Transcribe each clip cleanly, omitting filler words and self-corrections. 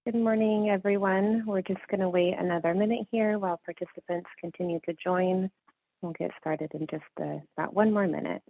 Good morning, everyone. We're just going to wait another minute here while participants continue to join. We'll get started in just about one more minute.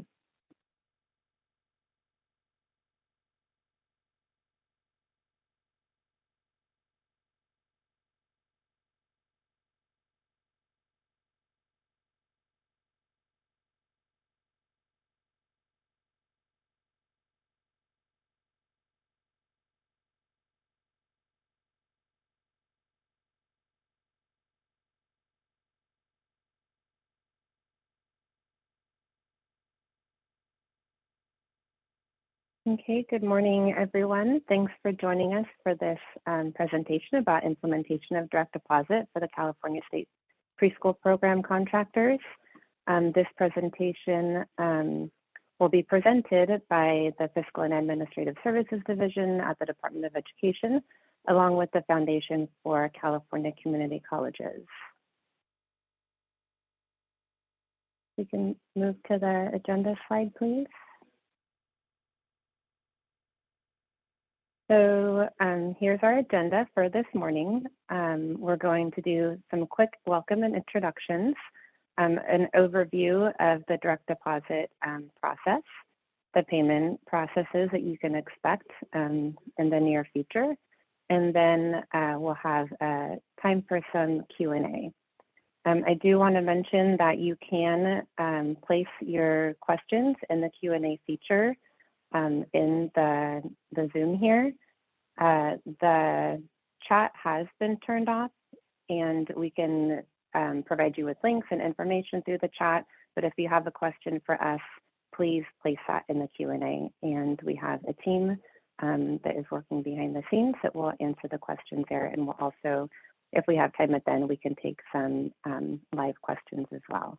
Okay, good morning, everyone. Thanks for joining us for this presentation about implementation of direct deposit for the California State Preschool Program contractors. This presentation will be presented by the Fiscal and Administrative Services Division at the Department of Education, along with the Foundation for California Community Colleges. We can move to the agenda slide, please. So here's our agenda for this morning. We're going to do some quick welcome and introductions, an overview of the direct deposit process, the payment processes that you can expect in the near future, and then we'll have time for some Q&A. I do want to mention that you can place your questions in the Q&A feature in the Zoom here. The chat has been turned off, and we can provide you with links and information through the chat. But if you have a question for us, please place that in the Q&A. And we have a team that is working behind the scenes that will answer the questions there. And we'll also, if we have time at the end, we can take some live questions as well.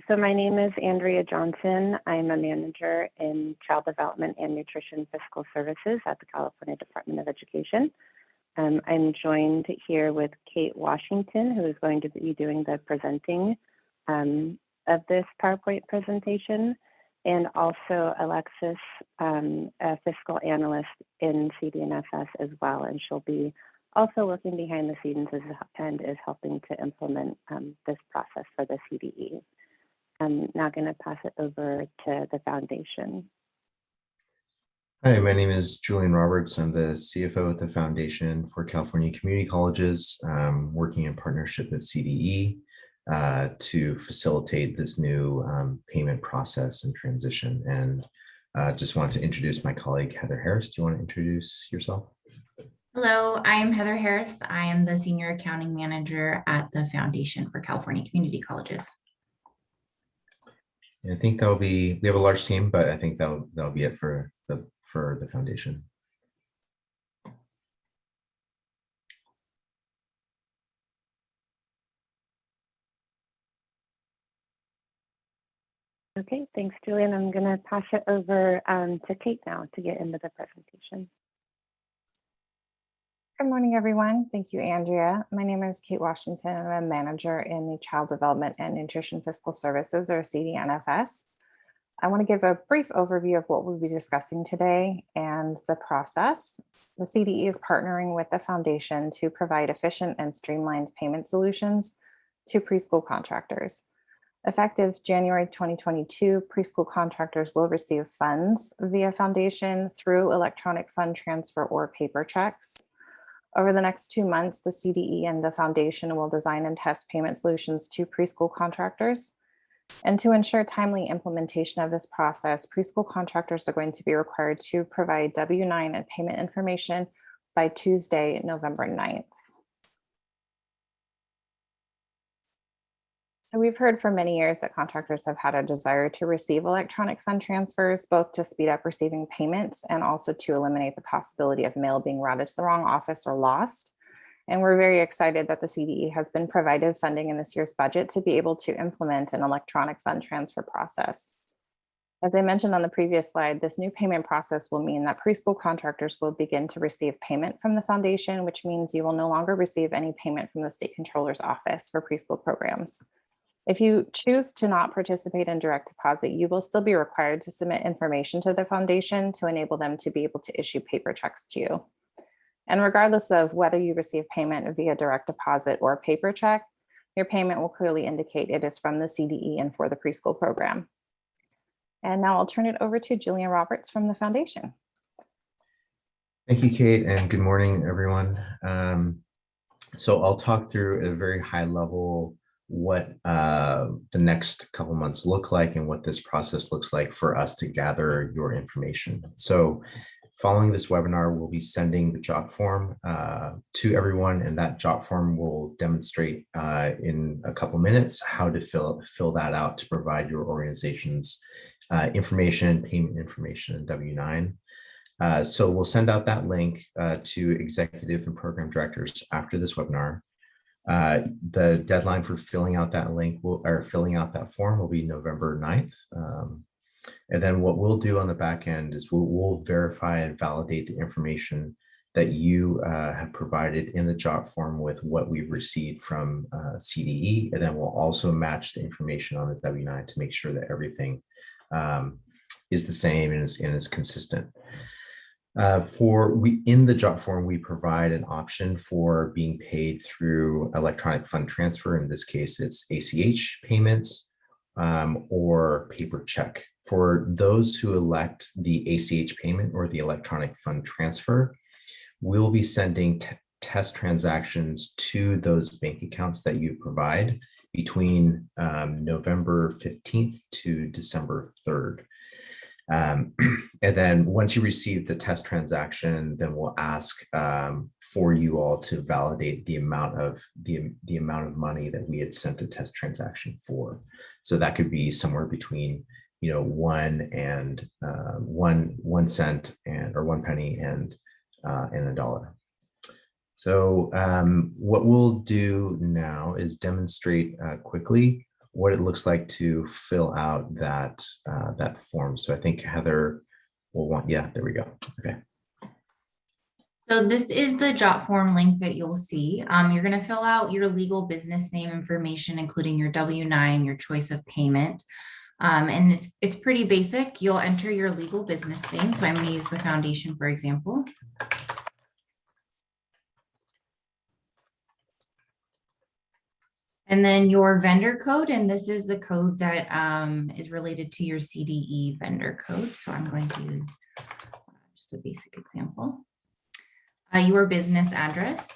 So my name is Andrea Johnson. I'm a manager in Child Development and Nutrition Fiscal Services at the California Department of Education. I'm joined here with Kate Washington, who is going to be doing the presenting of this PowerPoint presentation, and also Alexis, a fiscal analyst in CDNFS as well, and she'll be also working behind the scenes and is helping to implement this process for the CDE. I'm now going to pass it over to the foundation. Hi, my name is Julian Roberts. I'm the CFO at the Foundation for California Community Colleges, working in partnership with CDE to facilitate this new payment process and transition. And just wanted to introduce my colleague, Heather Harris. Do you want to introduce yourself? Hello, I am Heather Harris. I am the Senior Accounting Manager at the Foundation for California Community Colleges. I think we have a large team, but I think that'll be it for the foundation. Okay, thanks, Julian. I'm going to pass it over to Kate now to get into the presentation. Good morning, everyone. Thank you, Andrea. My name is Kate Washington. I'm a manager in the Child Development and Nutrition Fiscal Services, or CDNFS. I want to give a brief overview of what we'll be discussing today and the process. The CDE is partnering with the Foundation to provide efficient and streamlined payment solutions to preschool contractors. Effective January 2022, preschool contractors will receive funds via Foundation through electronic fund transfer or paper checks. Over the next 2 months, the CDE and the Foundation will design and test payment solutions to preschool contractors. And to ensure timely implementation of this process, preschool contractors are going to be required to provide W-9 and payment information by Tuesday, November 9th. So we've heard for many years that contractors have had a desire to receive electronic fund transfers, both to speed up receiving payments and also to eliminate the possibility of mail being routed to the wrong office or lost. And we're very excited that the CDE has been provided funding in this year's budget to be able to implement an electronic fund transfer process. As I mentioned on the previous slide, this new payment process will mean that preschool contractors will begin to receive payment from the Foundation, which means you will no longer receive any payment from the State Controller's Office for preschool programs. If you choose to not participate in direct deposit, you will still be required to submit information to the foundation to enable them to be able to issue paper checks to you. And regardless of whether you receive payment via direct deposit or paper check, your payment will clearly indicate it is from the CDE and for the preschool program. And now I'll turn it over to Julian Roberts from the foundation. Thank you, Kate, and good morning, everyone. So I'll talk through at a very high level what the next couple months look like and what this process looks like for us to gather your information. So following this webinar, we'll be sending the JOT form to everyone, and that JOT form will demonstrate in a couple minutes how to fill that out to provide your organization's information, payment information, and W-9. So we'll send out that link to executive and program directors after this webinar. The deadline for filling out that link filling out that form will be November 9th. And then what we'll do on the back end is we'll verify and validate the information that you have provided in the JOT form with what we've received from CDE. And then we'll also match the information on the W-9 to make sure that everything is the same and is consistent. In the JOT form, we provide an option for being paid through electronic fund transfer. In this case, it's ACH payments or paper check. For those who elect the ACH payment or the electronic fund transfer, we'll be sending test transactions to those bank accounts that you provide between November 15th to December 3rd. And then once you receive the test transaction, then we'll ask for you all to validate the amount of money that we had sent the test transaction for. So that could be somewhere between 1 cent or 1 penny and $1. So what we'll do now is demonstrate quickly what it looks like to fill out that form. So I think Heather will want, yeah, there we go. Okay. So this is the JOT form link that you'll see. You're going to fill out your legal business name information, including your W-9, your choice of payment. And it's pretty basic. You'll enter your legal business name. So I'm going to use the foundation, for example. And then your vendor code, and this is the code that is related to your CDE vendor code. So I'm going to use just a basic example. Your business address.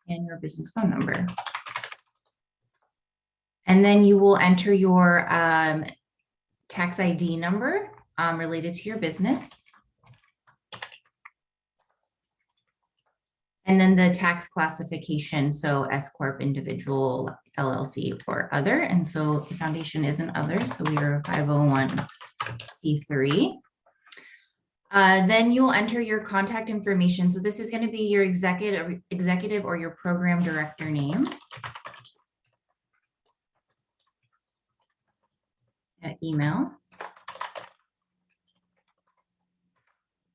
And your business phone number. And then you will enter your tax ID number related to your business. And then the tax classification, so S Corp, individual, LLC, or other. And so the foundation is an other, so we are a 501c3. Then you'll enter your contact information. So this is going to be your executive or your program director name. Email.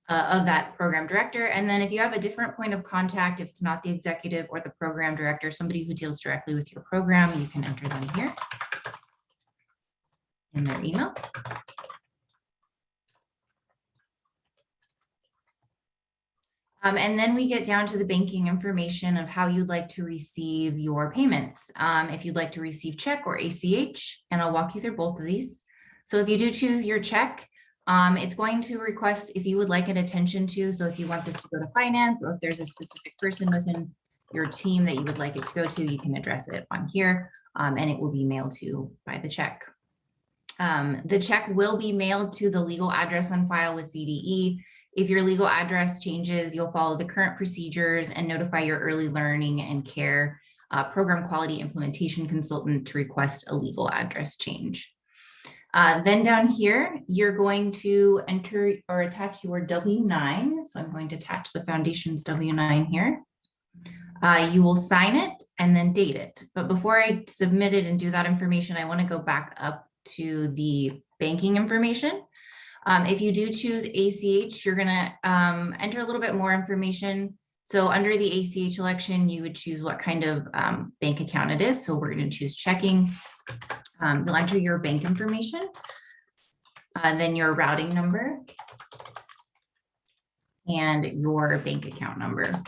Of that program director. And then if you have a different point of contact, if it's not the executive or the program director, somebody who deals directly with your program, you can enter them here in their email. And then we get down to the banking information of how you'd like to receive your payments. If you'd like to receive check or ACH, and I'll walk you through both of these. So if you do choose your check, it's going to request if you would like it attention to. So if you want this to go to finance, or if there's a specific person within your team that you would like it to go to, you can address it on here, and it will be mailed to by the check. The check will be mailed to the legal address on file with CDE. If your legal address changes, you'll follow the current procedures and notify your early learning and care program quality implementation consultant to request a legal address change. Then down here, you're going to enter or attach your W-9. So I'm going to attach the foundation's W-9 here. You will sign it and then date it. But before I submit it and do that information, I want to go back up to the banking information. If you do choose ACH, you're gonna enter a little bit more information. So under the ACH election, you would choose what kind of bank account it is. So we're gonna choose checking. You'll enter your bank information, then your routing number, and your bank account number.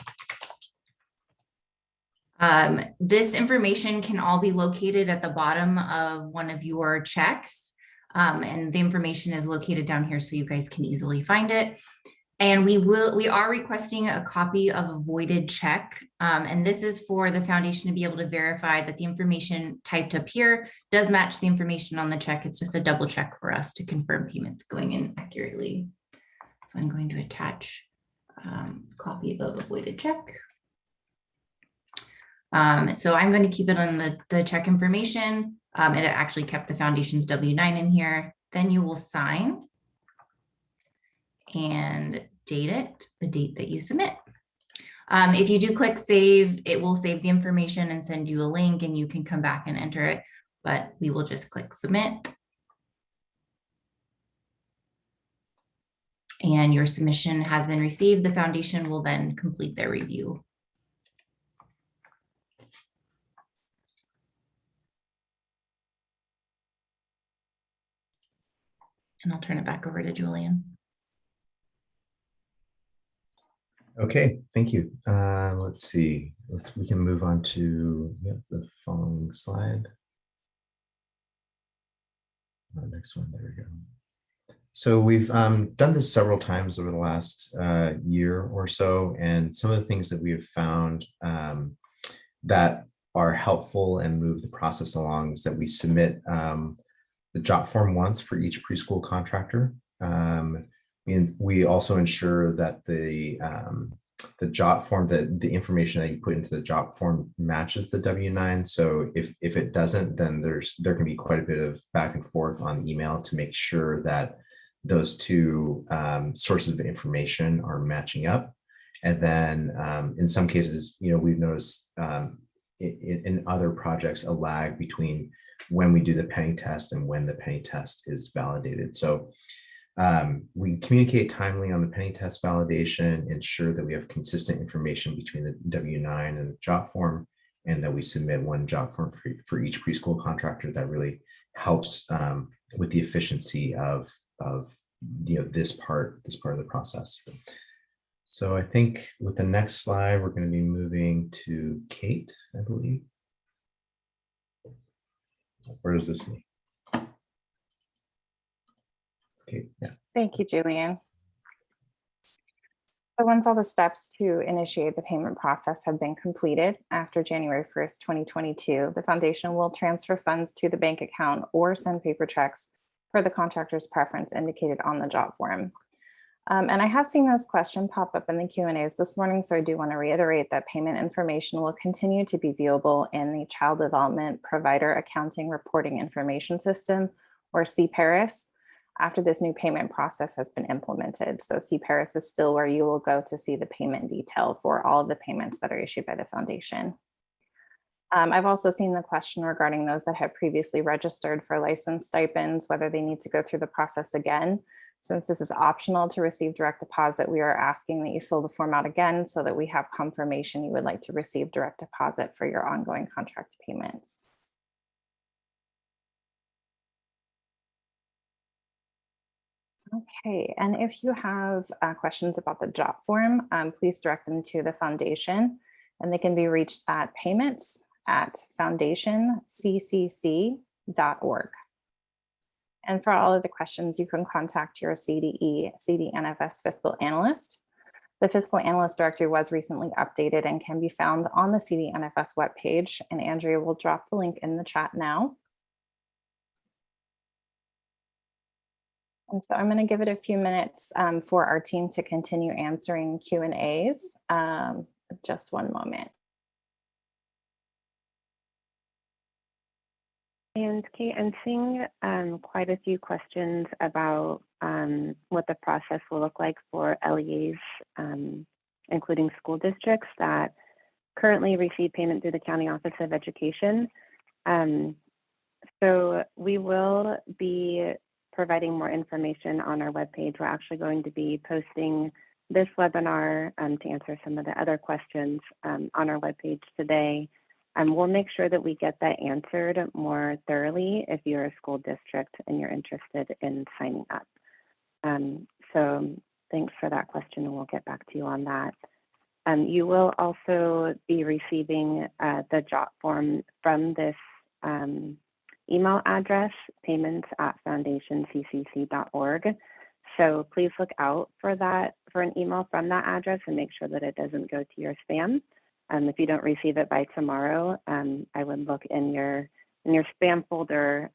This information can all be located at the bottom of one of your checks. And the information is located down here so you guys can easily find it. And we are requesting a copy of a voided check. And this is for the foundation to be able to verify that the information typed up here does match the information on the check. It's just a double check for us to confirm payments going in accurately. So I'm going to attach a copy of a voided check. So I'm going to keep it on the check information. It actually kept the foundation's W-9 in here. Then you will sign and date it, the date that you submit. If you do click save, it will save the information and send you a link and you can come back and enter it, but we will just click submit. And your submission has been received. The foundation will then complete their review. And I'll turn it back over to Julian. Okay, thank you. Let's see. We can move on to the following slide. Next one. There we go. So we've done this several times over the last year or so, and some of the things that we have found that are helpful and move the process along is that we submit the job form once for each preschool contractor. And we also ensure that the job form, that the information that you put into the job form matches the W-9. So if it doesn't, then there can be quite a bit of back and forth on email to make sure that those two sources of information are matching up. And then in some cases, we've noticed in other projects a lag between when we do the penny test and when the penny test is validated. So we communicate timely on the penny test validation, ensure that we have consistent information between the W-9 and the job form, and that we submit one job form for each preschool contractor. That really helps with the efficiency of this part of the process. So I think with the next slide, we're going to be moving to Kate, I believe. Where does this mean? Okay, yeah. Thank you, Julian. So once all the steps to initiate the payment process have been completed after January 1st, 2022, the foundation will transfer funds to the bank account or send paper checks for the contractor's preference indicated on the job form. And I have seen this question pop up in the Q&As this morning, so I do want to reiterate that payment information will continue to be viewable in the Child Development Provider Accounting Reporting Information System, or CPARIS, after this new payment process has been implemented. So CPARIS is still where you will go to see the payment detail for all of the payments that are issued by the foundation. I've also seen the question regarding those that have previously registered for license stipends, whether they need to go through the process again. Since this is optional to receive direct deposit, we are asking that you fill the form out again so that we have confirmation you would like to receive direct deposit for your ongoing contract payments. Okay, and if you have questions about the job form, please direct them to the foundation, and they can be reached at payments@foundationccc.org. And for all of the questions, you can contact your CDE, CDNFS fiscal analyst. The fiscal analyst directory was recently updated and can be found on the CDNFS webpage, and Andrea will drop the link in the chat now. And so I'm going to give it a few minutes for our team to continue answering Q&As. Just one moment. And Kate, I'm seeing quite a few questions about what the process will look like for LEAs, including school districts that currently receive payment through the County Office of Education. So we will be providing more information on our webpage. We're actually going to be posting this webinar to answer some of the other questions on our webpage today. We'll make sure that we get that answered more thoroughly if you're a school district and you're interested in signing up. So thanks for that question, and we'll get back to you on that. You will also be receiving the JOT form from this email address, payments@foundationccc.org. So please look out for an email from that address and make sure that it doesn't go to your spam. If you don't receive it by tomorrow, I would look in your spam folder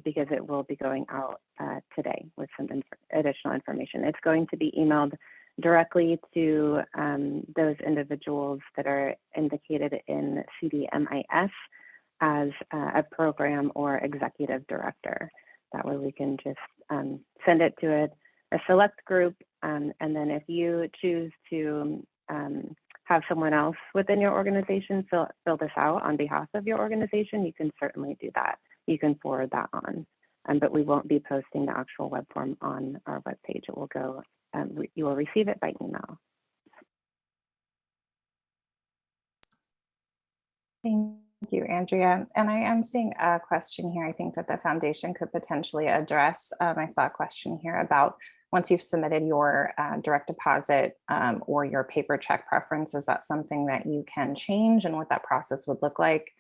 because it will be going out today with some additional information. It's going to be emailed directly to those individuals that are indicated in CDMIS as a program or executive director. That way we can just send it to a select group. And then if you choose to have someone else within your organization fill this out on behalf of your organization, you can certainly do that. You can forward that on. But we won't be posting the actual web form on our webpage. It will go, you will receive it by email. Thank you, Andrea. And I am seeing a question here I think that the foundation could potentially address. I saw a question here about once you've submitted your direct deposit or your paper check preference, is that something that you can change and what that process would look like?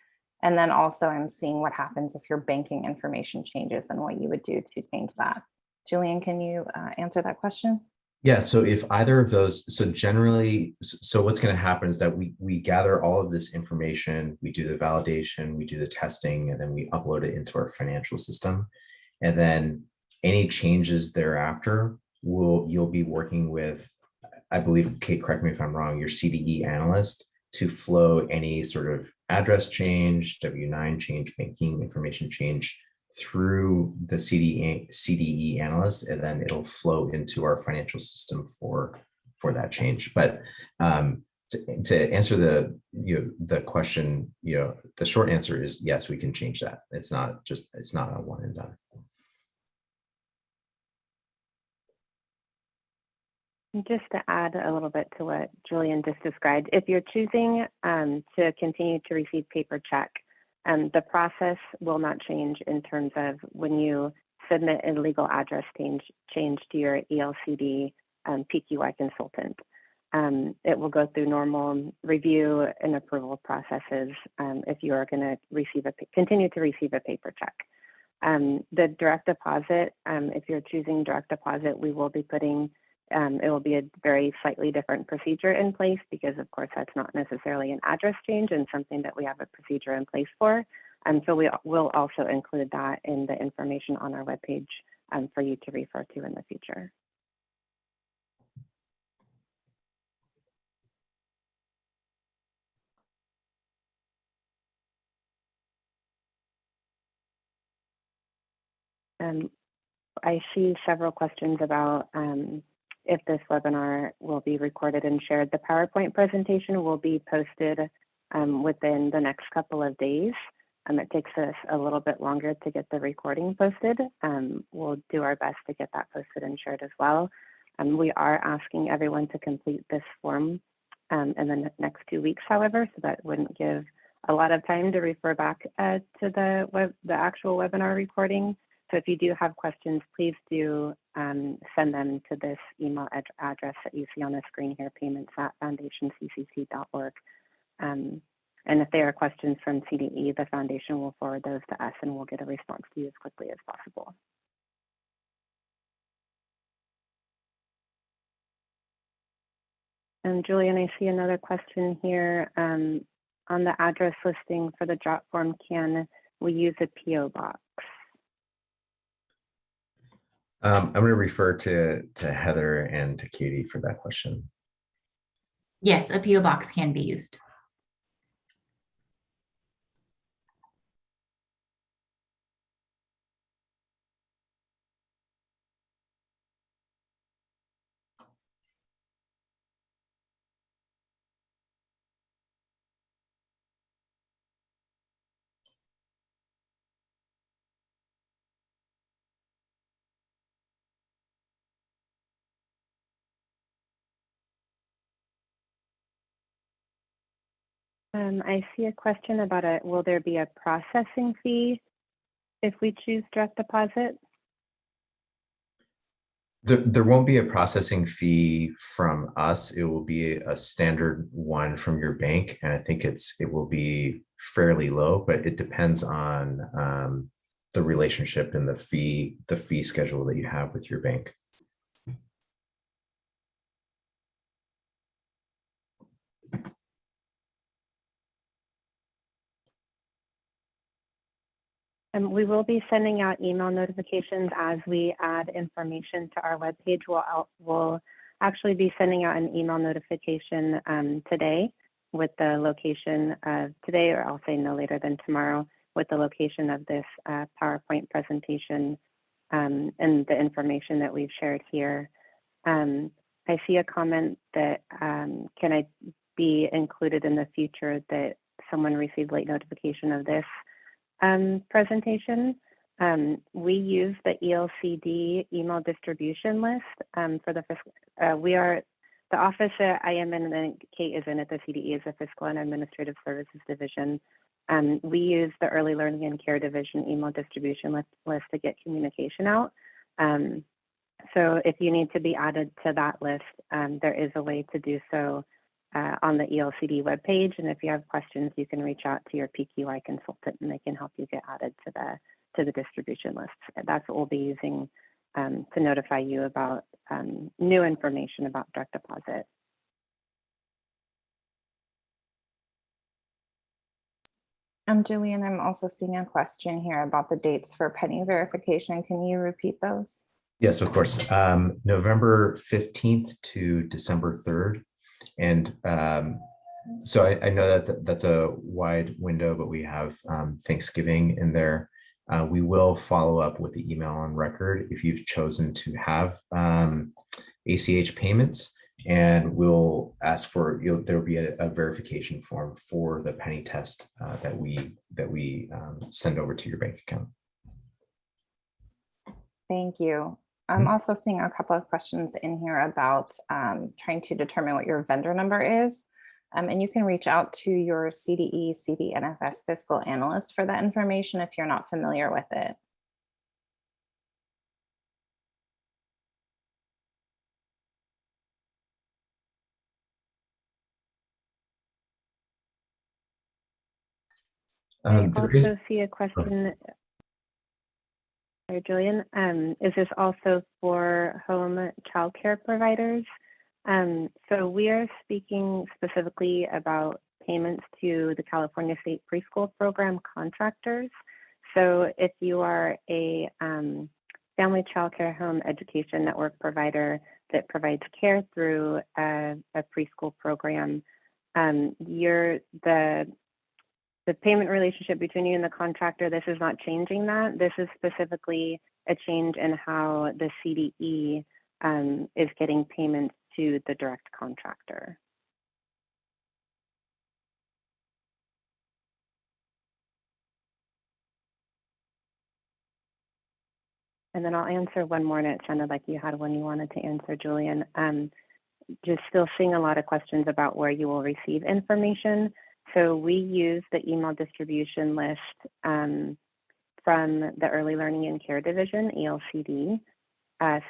And then also I'm seeing what happens if your banking information changes and what you would do to change that. Julian, can you answer that question? Yeah, so if either of those, so generally, so what's going to happen is that we gather all of this information, we do the validation, we do the testing, and then we upload it into our financial system. And then any changes thereafter, you'll be working with, I believe, Kate, correct me if I'm wrong, your CDE analyst to flow any sort of address change, W-9 change, banking information change through the CDE analyst, and then it'll flow into our financial system for that change. But to answer the question, the short answer is yes, we can change that. It's not a one and done. Just to add a little bit to what Julian just described, if you're choosing to continue to receive paper check, the process will not change in terms of when you submit a legal address change to your ELCD PQI consultant. It will go through normal review and approval processes if you are going to continue to receive a paper check. The direct deposit, if you're choosing direct deposit, we will be putting it will be a very slightly different procedure in place because, of course, that's not necessarily an address change and something that we have a procedure in place for. So we will also include that in the information on our webpage for you to refer to in the future. I see several questions about if this webinar will be recorded and shared. The PowerPoint presentation will be posted within the next couple of days. It takes us a little bit longer to get the recording posted. We'll do our best to get that posted and shared as well. We are asking everyone to complete this form in the next 2 weeks, however, so that wouldn't give a lot of time to refer back to the actual webinar recording. So if you do have questions, please do send them to this email address that you see on the screen here, payments@foundationccc.org. And if there are questions from CDE, the foundation will forward those to us and we'll get a response to you as quickly as possible. And Julian, I see another question here. On the address listing for the JOT form, can we use a PO box? I'm going to refer to Heather and to Katie for that question. Yes, a PO box can be used. I see a question about will there be a processing fee if we choose direct deposit? There won't be a processing fee from us. It will be a standard one from your bank, and I think it will be fairly low, but it depends on the relationship and the fee schedule that you have with your bank. And we will be sending out email notifications as we add information to our webpage. We'll actually be sending out an email notification today with the location of today, or I'll say no later than tomorrow, with the location of this PowerPoint presentation and the information that we've shared here. I see a comment that can I be included in the future that someone received late notification of this presentation. We use the ELCD email distribution list for the fiscal. We are the office that I am in and Kate is in at the CDE is the Fiscal and Administrative Services Division. We use the Early Learning and Care Division email distribution list to get communication out. So if you need to be added to that list, there is a way to do so on the ELCD webpage. And if you have questions, you can reach out to your PQI consultant and they can help you get added to the distribution lists. That's what we'll be using to notify you about new information about direct deposit. Julian, I'm also seeing a question here about the dates for pending verification. Can you repeat those? Yes, of course. November 15th to December 3rd. And so I know that that's a wide window, but we have Thanksgiving in there. We will follow up with the email on record if you've chosen to have ACH payments, and we'll ask for, there will be a verification form for the penny test that we send over to your bank account. Thank you. I'm also seeing a couple of questions in here about trying to determine what your vendor number is. And you can reach out to your CDE, CDNFS fiscal analyst for that information if you're not familiar with it. I also see a question. Sorry, Julian. Is this also for home childcare providers? So we are speaking specifically about payments to the California State Preschool Program contractors. So if you are a family childcare home education network provider that provides care through a preschool program, the payment relationship between you and the contractor, this is not changing that. This is specifically a change in how the CDE is getting payments to the direct contractor. And then I'll answer one more, and it sounded like you had one you wanted to answer, Julian. Just still seeing a lot of questions about where you will receive information. So we use the email distribution list from the Early Learning and Care Division, ELCD.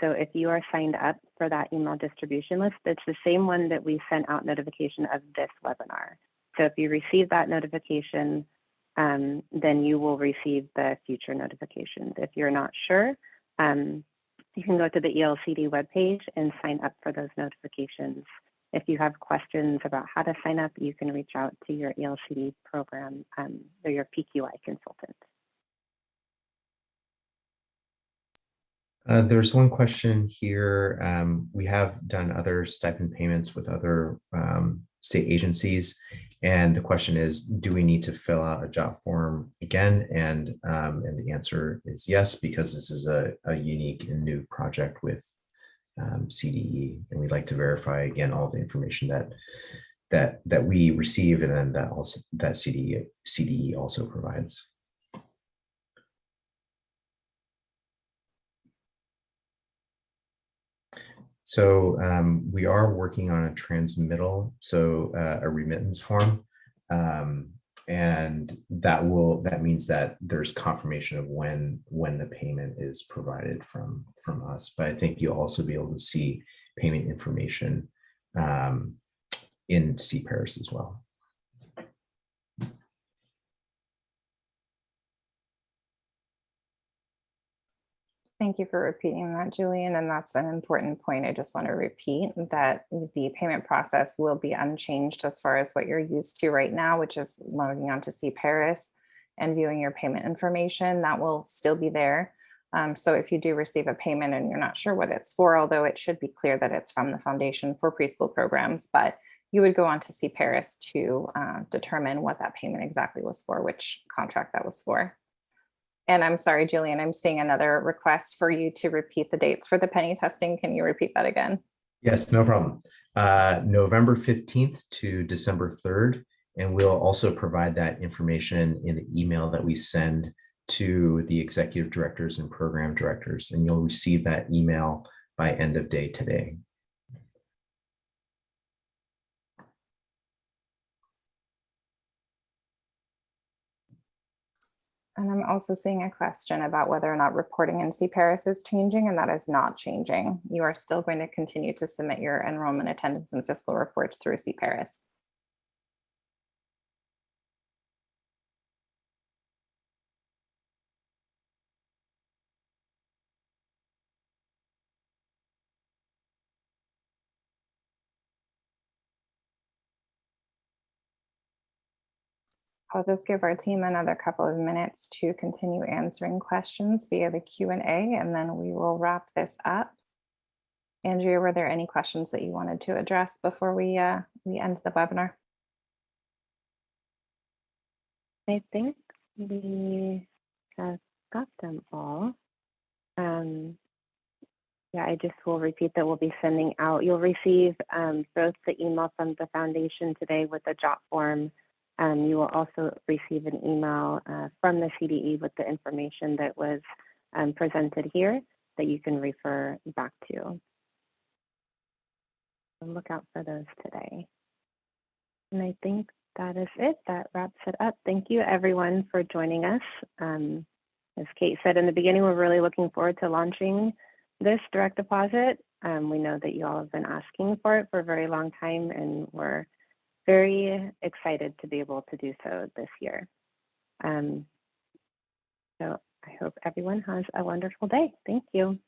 So if you are signed up for that email distribution list, it's the same one that we sent out notification of this webinar. So if you receive that notification, then you will receive the future notifications. If you're not sure, you can go to the ELCD webpage and sign up for those notifications. If you have questions about how to sign up, you can reach out to your ELCD program or your PQI consultant. There's one question here. We have done other stipend payments with other state agencies. And the question is, do we need to fill out a job form again? And the answer is yes, because this is a unique and new project with CDE, and we'd like to verify again all the information that we receive, and then that CDE also provides. So we are working on a transmittal, so a remittance form. And that means that there's confirmation of when the payment is provided from us. But I think you'll also be able to see payment information in CPARIS as well. Thank you for repeating that, Julian. And that's an important point. I just want to repeat that the payment process will be unchanged as far as what you're used to right now, which is logging onto CPARIS and viewing your payment information. That will still be there. So if you do receive a payment and you're not sure what it's for, although it should be clear that it's from the Foundation for Preschool Programs, but you would go on to CPARIS to determine what that payment exactly was for, which contract that was for. And I'm sorry, Julian, I'm seeing another request for you to repeat the dates for the penny testing. Can you repeat that again? Yes, no problem. November 15th to December 3rd. And we'll also provide that information in the email that we send to the executive directors and program directors. And you'll receive that email by end of day today. And I'm also seeing a question about whether or not reporting in CPARIS is changing, and that is not changing. You are still going to continue to submit your enrollment, attendance, and fiscal reports through CPARIS. I'll just give our team another couple of minutes to continue answering questions via the Q&A, and then we will wrap this up. Andrea, were there any questions that you wanted to address before we end the webinar? I think we have got them all. Yeah, I just will repeat that we'll be sending out, you'll receive both the email from the foundation today with the JOT form. You will also receive an email from the CDE with the information that was presented here that you can refer back to. So look out for those today. And I think that is it. That wraps it up. Thank you everyone for joining us. As Kate said in the beginning, we're really looking forward to launching this direct deposit. We know that you all have been asking for it for a very long time, and we're very excited to be able to do so this year. So I hope everyone has a wonderful day. Thank you.